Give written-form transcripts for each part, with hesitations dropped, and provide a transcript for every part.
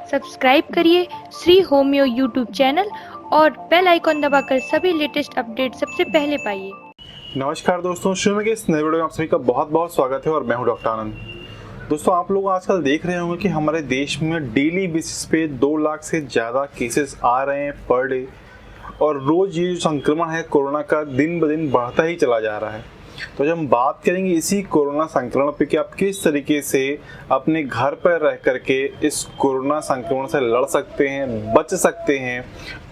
Subscribe करिए Shri homeo YouTube channel और bell icon दबाकर सभी लेटेस्ट अपडेट सबसे पहले पाइए। नमस्कार दोस्तों, श्री के इस नए वीडियो में आप सभी का बहुत बहुत स्वागत है और मैं हूं डॉक्टर आनंद। दोस्तों, आप लोग आजकल देख रहे होंगे कि हमारे देश में डेली बेसिस पे 2 लाख से ज़्यादा केसेस आ रहे हैं पर डे, और रोज़ ये जो संक्रमण है कोरोना का दिन ब दिन बढ़ता ही चला जा रहा है। तो जब हम बात करेंगे इसी कोरोना संक्रमण पे कि आप किस तरीके से अपने घर पर रह करके इस कोरोना संक्रमण से लड़ सकते हैं, बच सकते हैं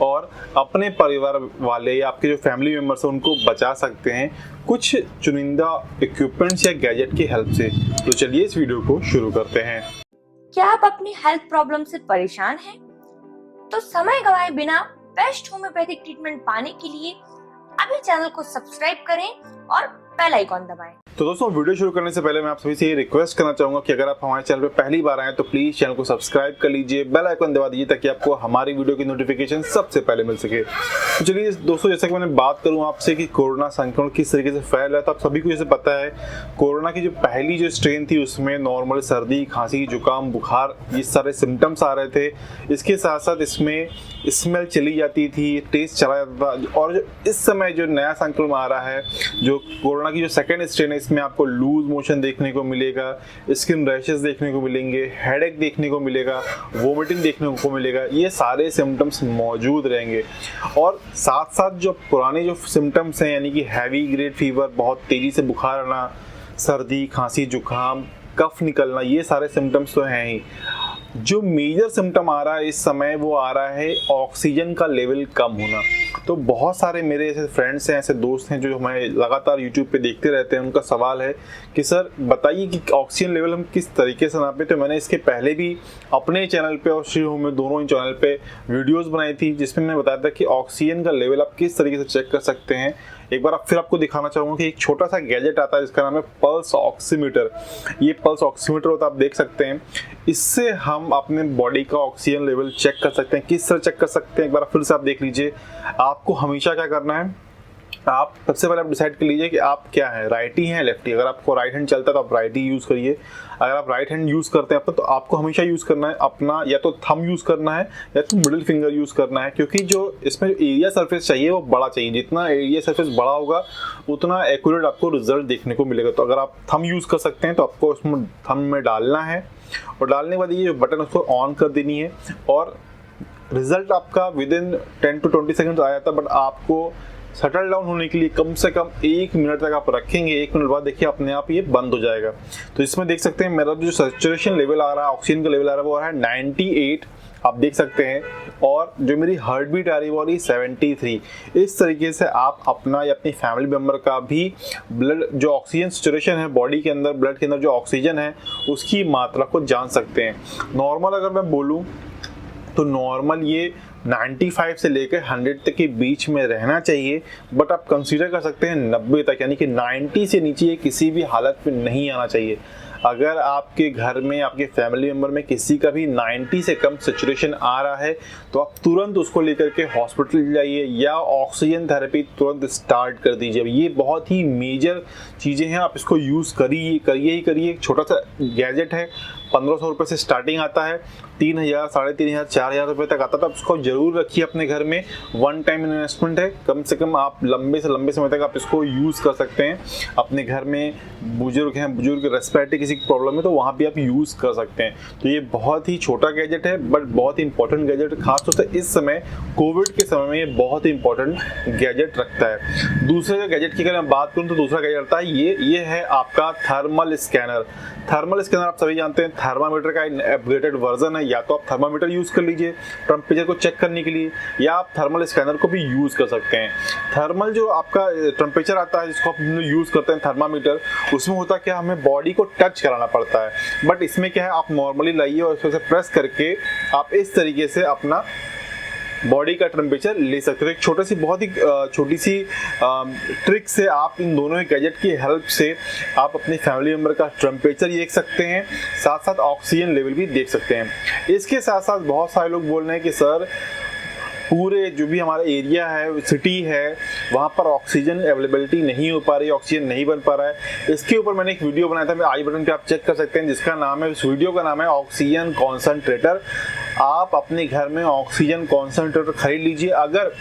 और अपने परिवार वाले या आपके जो फैमिली मेम्बर्स हैं उनको बचा सकते हैं कुछ चुनिंदा इक्विपमेंट्स या गैजेट की हेल्प से। तो चलिए इस वीडियो को शुरू करते हैं। क्या आप अपनी हेल्थ प्रॉब्लम से परेशान हैं? तो समय गवाए बिना बेस्ट होम्योपैथिक ट्रीटमेंट पाने के लिए अभी चैनल को सब्सक्राइब करें और बेल आइकॉन दबाएं। तो दोस्तों, वीडियो शुरू करने से पहले मैं आप सभी से ये रिक्वेस्ट करना चाहूंगा कि अगर आप हमारे चैनल पे पहली बार आए तो प्लीज चैनल को सब्सक्राइब कर लीजिए, बेल आइकन दबा दीजिए ताकि आपको हमारी वीडियो की नोटिफिकेशन सबसे पहले मिल सके। तो चलिए दोस्तों, जैसा कि मैंने बात करूं आपसे कि कोरोना संक्रमण किस तरीके से फैल रहा है, तो आप सभी को जैसे पता है कोरोना की जो पहली जो स्ट्रेन थी उसमें नॉर्मल सर्दी, खांसी, जुकाम, बुखार ये सारे सिम्टम्स आ रहे थे। इसके साथ साथ इसमें स्मेल चली जाती थी, टेस्ट चला जाता था। और जो इस समय जो नया संक्रमण आ रहा है, जो कोरोना की जो सेकेंड स्ट्रेन है, इसमें आपको लूज मोशन देखने को मिलेगा, स्किन रैशेस देखने को मिलेंगे, हेडेक देखने को मिलेगा, वोमिटिंग देखने को मिलेगा। ये सारे सिम्टम्स मौजूद रहेंगे। और साथ साथ जो पुराने जो सिम्टम्स हैं यानी कि हैवी ग्रेड फीवर, बहुत तेजी से बुखार आना, सर्दी, खांसी, जुकाम, कफ निकलना, ये सारे सिम्टम्स तो हैं ही। जो मेजर सिम्टम आ रहा है इस समय वो आ रहा है ऑक्सीजन का लेवल कम होना। तो बहुत सारे मेरे ऐसे फ्रेंड्स हैं, ऐसे दोस्त हैं जो हमें लगातार यूट्यूब पे देखते रहते हैं। उनका सवाल है कि सर बताइए कि ऑक्सीजन लेवल हम किस तरीके से नापे। तो मैंने इसके पहले भी अपने चैनल पे और श्री होम्यो दोनों ही चैनल पे वीडियोस बनाई थी जिसमें मैंने बताया था कि ऑक्सीजन का लेवल आप किस तरीके से चेक कर सकते हैं। एक बार फिर आपको दिखाना चाहूँगा कि एक छोटा सा गैजेट आता है जिसका नाम है पल्स ऑक्सीमीटर। ये पल्स ऑक्सीमीटर होता है, आप देख सकते हैं। इससे हम अपने बॉडी का ऑक्सीजन लेवल चेक कर सकते हैं। किस तरह चेक कर सकते हैं एक बार फिर से आप देख लीजिए। आपको हमेशा क्या करना है, आप सबसे पहले आप डिसाइड कर लीजिए कि आप क्या है, राइटी हैं लेफ्टी। अगर आपको राइट हैंड चलता है तो आप राइट ही यूज़ करिए। अगर आप राइट हैंड यूज़ करते हैं तो आपको हमेशा यूज़ करना है अपना या तो थंब यूज़ करना है या तो मिडिल फिंगर यूज़ करना है, क्योंकि जो इसमें एरिया सरफेस चाहिए वो बड़ा चाहिए। जितना एरिया सरफेस बड़ा होगा उतना एक्यूरेट आपको रिजल्ट देखने को मिलेगा। तो अगर आप थंब यूज़ कर सकते हैं तो आपको उसमें थंब में डालना है और डालने के बाद ये जो बटन उसको ऑन कर देनी है और रिजल्ट आपका विद इन 10 to 20 सेकेंड आ जाता है। बट आपको सेटल डाउन होने के लिए कम से कम 1 मिनट तक आप रखेंगे। 1 मिनट बाद देखिए अपने आप ये बंद हो जाएगा। तो इसमें देख सकते हैं मेरा जो सैचुरेशन लेवल आ रहा है, ऑक्सीजन का लेवल आ रहा है वो आ रहा है 98, आप देख सकते हैं। और जो मेरी हार्ट बीट आ रही है वो आ रही 73। इस तरीके से आप अपना या अपनी फैमिली मेम्बर का भी ब्लड जो ऑक्सीजन सैचुरेशन है बॉडी के अंदर, ब्लड के अंदर जो ऑक्सीजन है उसकी मात्रा को जान सकते हैं। नॉर्मल अगर मैं बोलूँ तो नॉर्मल ये 95 से लेकर 100 तक के बीच में रहना चाहिए। बट आप कंसीडर कर सकते हैं 90 तक, यानी कि 90 से नीचे ये किसी भी हालत में नहीं आना चाहिए। अगर आपके घर में, आपके फैमिली मेम्बर में किसी का भी 90 से कम सैचुरेशन आ रहा है तो आप तुरंत उसको लेकर के हॉस्पिटल जाइए या ऑक्सीजन थेरेपी तुरंत स्टार्ट कर दीजिए। ये बहुत ही मेजर चीज़ें हैं, आप इसको यूज़ करिए। एक छोटा सा गैजेट है, 1500 रुपये से स्टार्टिंग आता है, 3000, 3500, 4000 रुपये तक आता था। उसको जरूर रखिए अपने घर में। वन टाइम इन्वेस्टमेंट है, कम से कम आप लंबे से लंबे समय तक आप इसको यूज़ कर सकते हैं। अपने घर में बुजुर्ग हैं, बुजुर्ग रेस्पिरेटरी किसी की प्रॉब्लम है तो वहाँ भी आप यूज़ कर सकते हैं। तो ये बहुत ही छोटा गैजेट है बट बहुत ही इंपॉर्टेंट गैजेट है। खासतौर से इस समय कोविड के समय में ये बहुत ही इंपॉर्टेंट गैजेट रखता है। दूसरे गैजेट की अगर मैं बात करूँ तो दूसरा गैजेट रखता है ये है आपका थर्मल स्कैनर। थर्मल स्कैनर आप सभी जानते हैं थर्मामीटर का अपग्रेडेड वर्जन है। या तो आप थर्मामीटर यूज़ कर लीजिए टेम्परेचर को चेक करने के लिए, या आप थर्मल स्कैनर को भी यूज़ कर सकते हैं। थर्मल जो आपका टेम्परेचर आता है जिसको आप यूज़ करते हैं थर्मामीटर, उसमें होता क्या, हमें बॉडी को टच कराना पड़ता है। बट इसमें क्या है, आप नॉर्मली लाइए और उसको प्रेस करके आप इस तरीके से अपना बॉडी का टेम्परेचर ले सकते हो। एक बहुत ही छोटी सी ट्रिक से आप इन दोनों ही गैजेट की हेल्प से आप अपनी फैमिली मेम्बर का टेम्परेचर देख सकते हैं, साथ साथ ऑक्सीजन लेवल भी देख सकते हैं। इसके साथ साथ बहुत सारे लोग बोल रहे हैं कि सर पूरे जो भी हमारा एरिया है, सिटी है, वहाँ पर ऑक्सीजन अवेलेबिलिटी नहीं हो पा रही है, ऑक्सीजन नहीं बन पा रहा है। इसके ऊपर मैंने एक वीडियो बनाया था, मैं आई बटन पे आप चेक कर सकते हैं, जिसका नाम है, इस वीडियो का नाम है ऑक्सीजन कॉन्सेंट्रेटर। आप अपने घर में ऑक्सीजन कॉन्सेंट्रेटर खरीद लीजिए। अगर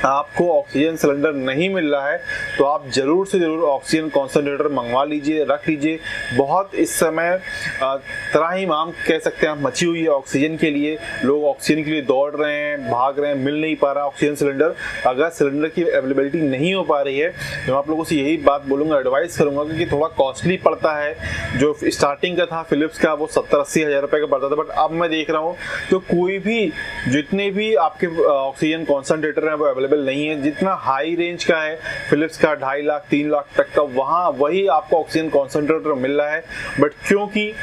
आपको ऑक्सीजन सिलेंडर नहीं मिल रहा है तो आप ज़रूर से ज़रूर ऑक्सीजन कॉन्सेंट्रेटर मंगवा लीजिए, रख लीजिए। बहुत इस समय त्राहिमाम कह सकते हैं आप मची हुई है ऑक्सीजन के लिए। लोग ऑक्सीजन के लिए दौड़ रहे हैं, भाग रहे हैं, मिल नहीं पा रहा ऑक्सीजन सिलेंडर। अगर सिलेंडर की अवेलेबिलिटी नहीं हो पा रही है तो मैं आप लोगों से यही बात बोलूँगा, एडवाइस करूँगा, क्योंकि थोड़ा कॉस्टली पड़ता है। जो स्टार्टिंग का था फिलिप्स का, वो 70-80 हज़ार रुपये का पड़ता था, बट अब मैं देख रहा हूँ तो कोई भी, जितने भी आपके ऑक्सीजन कॉन्सेंट्रेटर हैं वो अवेलेबल नहीं है। जितना हाई रेंज का है फिलिप्स का 2.5 लाख 3 लाख तक का, वहाँ वही आपको ऑक्सीजन कॉन्सेंट्रेटर मिल रहा है। बट क्योंकि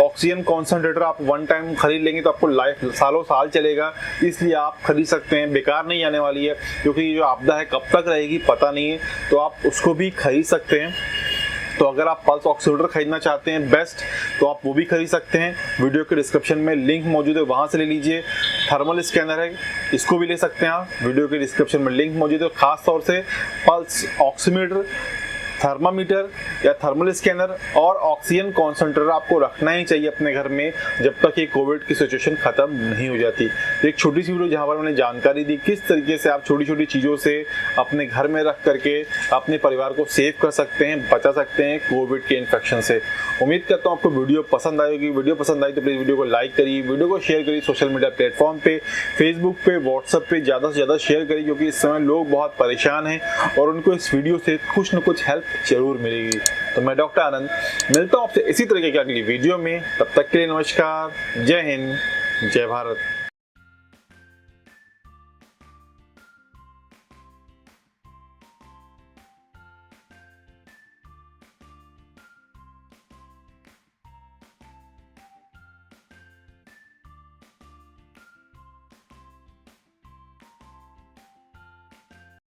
ऑक्सीजन कॉन्सेंट्रेटर आप वन टाइम खरीद लेंगे तो आपको लाइफ सालों साल चलेगा, इसलिए आप खरीद सकते हैं, बेकार नहीं आने वाली है। क्योंकि ये जो आपदा है कब तक रहेगी पता नहीं है, तो आप उसको भी खरीद सकते हैं। तो अगर आप पल्स ऑक्सीमीटर खरीदना चाहते हैं बेस्ट, तो आप वो भी खरीद सकते हैं। वीडियो के डिस्क्रिप्शन में लिंक मौजूद है, वहां से ले लीजिए। थर्मल स्कैनर है, इसको भी ले सकते हैं आप, वीडियो के डिस्क्रिप्शन में लिंक मौजूद है। खास तौर से पल्स ऑक्सीमीटर, थर्मामीटर या थर्मल स्कैनर और ऑक्सीजन कॉन्सेंट्रेटर आपको रखना ही चाहिए अपने घर में, जब तक ये कोविड की सिचुएशन खत्म नहीं हो जाती। तो एक छोटी सी वीडियो जहाँ पर मैंने जानकारी दी किस तरीके से आप छोटी छोटी चीज़ों से अपने घर में रख करके अपने परिवार को सेव कर सकते हैं, बचा सकते हैं कोविड के इन्फेक्शन से। उम्मीद करता हूँ आपको वीडियो पसंद आएगी। वीडियो पसंद आई तो प्लीज़ वीडियो को लाइक करिए, वीडियो को शेयर करिए सोशल मीडिया प्लेटफॉर्म पे, फेसबुक पे, व्हाट्सएप पे ज़्यादा से ज़्यादा शेयर करिए, क्योंकि इस समय लोग बहुत परेशान हैं और उनको इस वीडियो से कुछ न कुछ हेल्प जरूर मिलेगी। तो मैं डॉक्टर आनंद मिलता हूँ आपसे इसी तरीके की अगली वीडियो में। तब तक के लिए नमस्कार, जय हिंद, जय भारत।